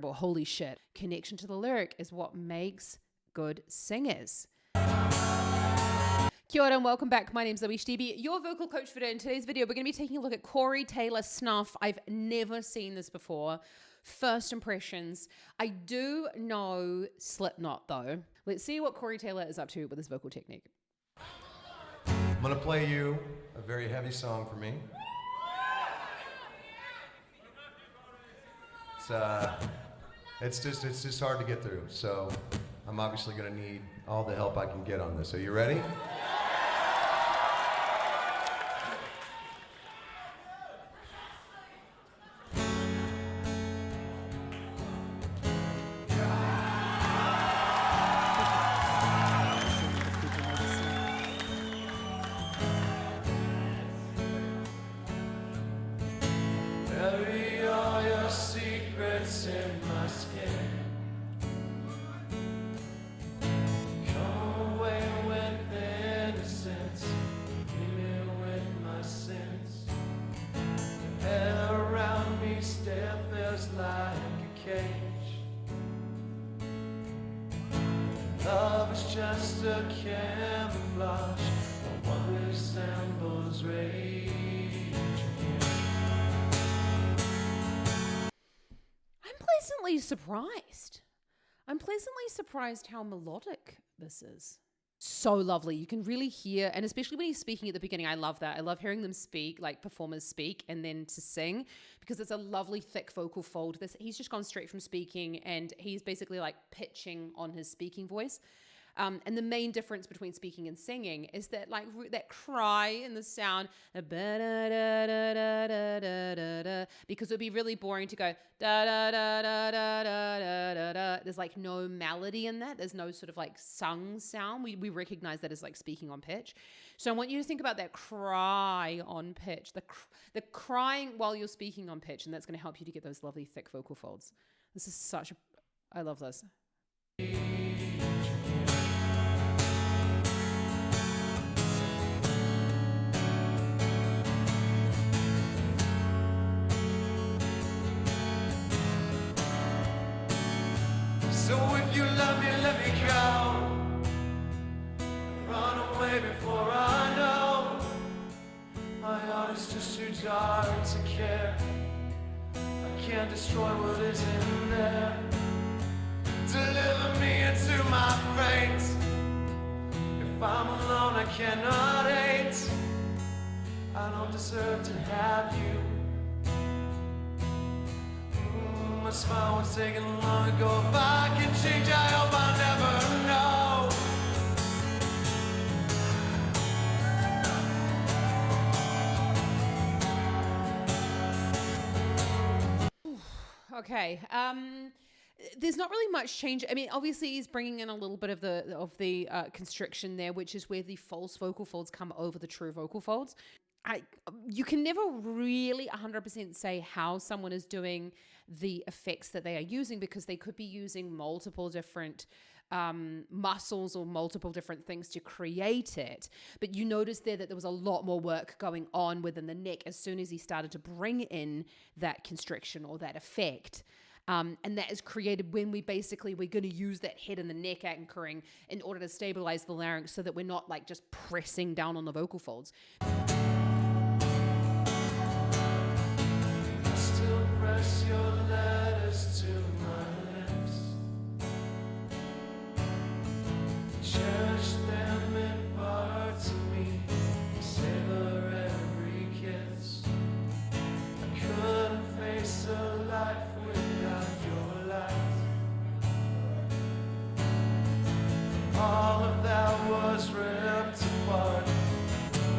Well, holy shit. Connection to the lyric is what makes good singers. Kia ora and welcome back. My name's ZoeStibi, your vocal coach for today. In today's video, we're going to be taking a look at Corey Taylor Snuff. I've never seen this before. First impressions. I do know Slipknot though. Let's see what Corey Taylor is up to with his vocal technique. I'm going to play you a very heavy song for me. It's just hard to get through. So I'm obviously going to need all the help I can get on this. Are you ready? Bury all your secrets in my skin. Come away with innocence, leave me with my sins. The air around me still feels like a cage. Love is just a camouflage, no one resembles rage. Pleasantly surprised. I'm pleasantly surprised how melodic this is. So lovely. You can really hear, and especially when he's speaking at the beginning, I love that. I love hearing them speak, like performers speak, and then to sing, because it's a lovely thick vocal fold. He's just gone straight from speaking, and he's basically like pitching on his speaking voice. And the main difference between speaking and singing is that like that cry in the sound, because it would be really boring to go da da da da da da da da. There's like no melody in that. There's no sort of like sung sound. We recognize that as like speaking on pitch. So I want you to think about that cry on pitch, the crying while you're speaking on pitch, and that's going to help you to get those lovely thick vocal folds. This is such a, I love this. So if you love me, let me go. Run away before I know. My heart is just too dark to care. I can't destroy what is in there. Deliver me into my fate. If I'm alone, I cannot hate. I don't deserve to have you. My smile was taken long ago. If I can change, I hope I'll never know. Okay. There's not really much change. I mean, obviously he's bringing in a little bit of the constriction there, which is where the false vocal folds come over the true vocal folds. You can never really 100% say how someone is doing the effects that they are using, because they could be using multiple different muscles or multiple different things to create it. But you notice there that there was a lot more work going on within the neck as soon as he started to bring in that constriction or that effect. And that is created when we're going to use that head and the neck anchoring in order to stabilize the larynx, so that we're not like just pressing down on the vocal folds. Still press your letters to my lips. Cherish them in parts of me. Savor every kiss. I couldn't face a life without your light. All of that was ripped apart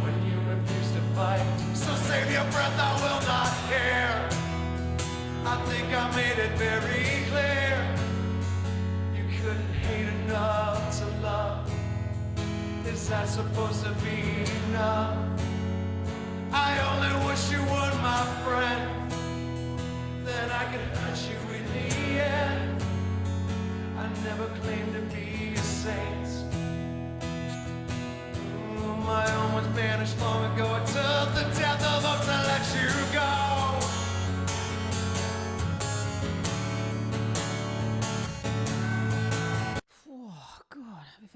when you refused to fight. So save your breath, I will not hear. I think I made it very clear. You couldn't hate enough to love. Is that supposed to be enough? I only wish you were my friend. Then I could hurt you in the end. I never claimed to be a saint. My own was banished long ago. It took the death of them to let you go.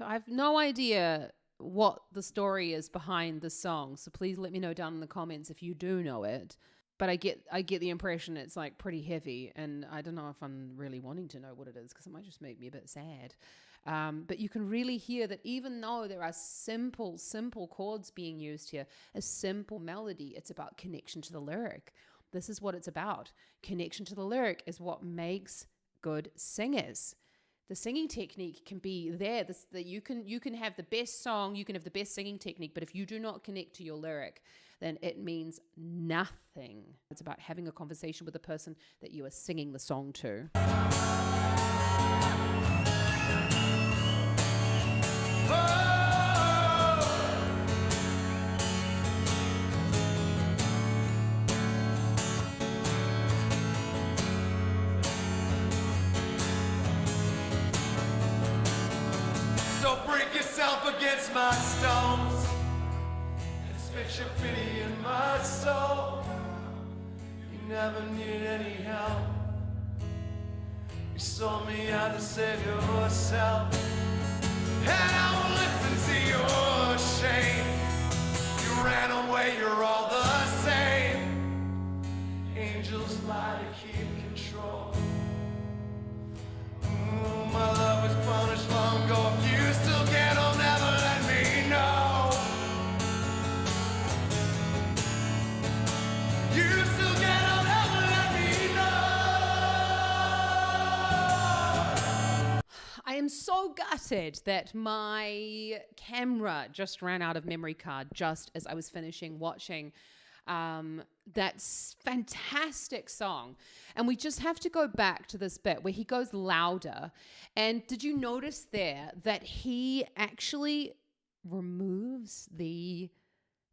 I've no idea what the story is behind the song. So please let me know down in the comments if you do know it. But I get the impression it's like pretty heavy, and I don't know if I'm really wanting to know what it is because it might just make me a bit sad. But you can really hear that even though there are simple chords being used here, a simple melody, it's about connection to the lyric. This is what it's about. Connection to the lyric is what makes good singers. The singing technique can be there. That you can have the best song, you can have the best singing technique, but if you do not connect to your lyric, then it means nothing. It's about having a conversation with the person that you are singing the song to. So break yourself against my stones and spit your pity in my soul. You never needed any help. You sold me out to save yourself, and I won't listen to your shame. You ran away, you're all the same. Angels lie to keep control. Ooh, my love was punished long ago. If you still get on, never let me know. You still get on, never let me know. I am so gutted that my camera just ran out of memory card just as I was finishing watching that fantastic song. And we just have to go back to this bit where he goes louder. And did you notice there that he actually removes the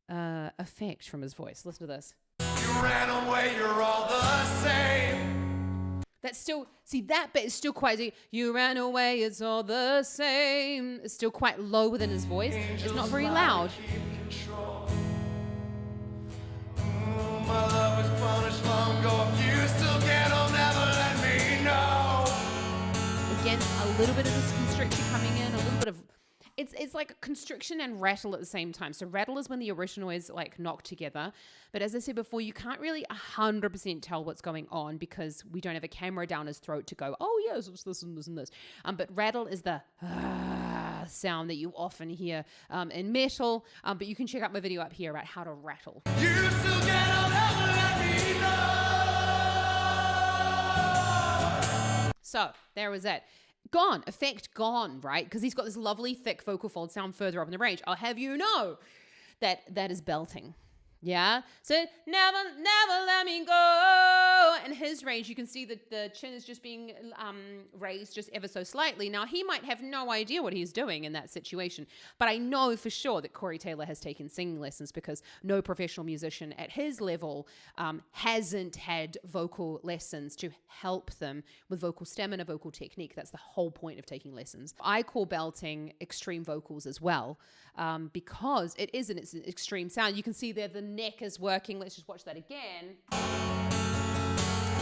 effect from his voice? Listen to this. You ran away, you're all the same. That's still, see, that bit is still quite deep. You ran away, it's all the same. It's still quite low within his voice. It's not very loud. My love was punished long ago. If you still get on, never let me know. Again, a little bit of this constriction coming in, a little bit of, it's like constriction and rattle at the same time. So rattle is when the original is like knocked together. But as I said before, you can't really 100% tell what's going on because we don't have a camera down his throat to go, oh yes, it's this and this and this. But rattle is the sound that you often hear in metal. But you can check out my video up here about how to rattle. You still get on, never let me know. So there was it. Gone, effect gone, right? Because he's got this lovely thick vocal fold sound further up in the range. I'll have you know that that is belting. Yeah, so never let me go. And his range, you can see that the chin is just being raised just ever so slightly. Now, he might have no idea what he's doing in that situation, but I know for sure that Corey Taylor has taken singing lessons because no professional musician at his level hasn't had vocal lessons to help them with vocal stamina, vocal technique. That's the whole point of taking lessons. I call belting extreme vocals as well because it is an extreme sound. You can see there the neck is working. Let's just watch that again.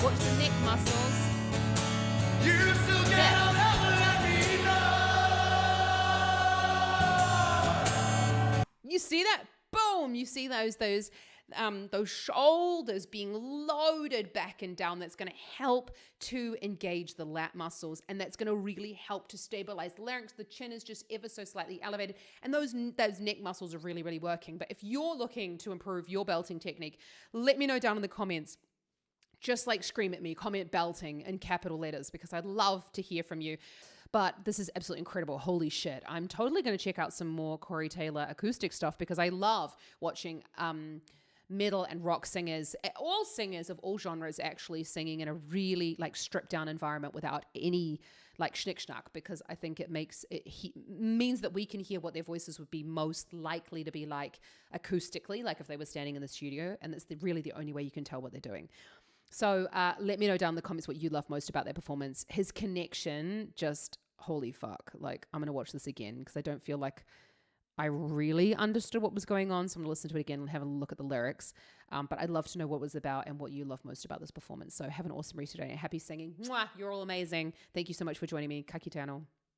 Watch the neck muscles. You still get on, never let me know. You see that? Boom! You see those shoulders being loaded back and down. That's going to help to engage the lat muscles, and that's going to really help to stabilize the larynx. The chin is just ever so slightly elevated, and those neck muscles are really, really working. But if you're looking to improve your belting technique, let me know down in the comments. Just like scream at me, comment belting in capital letters because I'd love to hear from you. But this is absolutely incredible. Holy shit. I'm totally going to check out some more Corey Taylor acoustic stuff because I love watching metal and rock singers, all singers of all genres actually singing in a really like stripped down environment without any like schnick-schnack, because I think it means that we can hear what their voices would be most likely to be like acoustically, like if they were standing in the studio, and that's really the only way you can tell what they're doing. So let me know down in the comments what you love most about their performance. His connection, just holy fuck. Like, I'm going to watch this again because I don't feel like I really understood what was going on. So I'm going to listen to it again and have a look at the lyrics. But I'd love to know what it was about and what you love most about this performance. So have an awesome rest of your day. Happy singing. Mwah, you're all amazing. Thank you so much for joining me. Ka kite anō.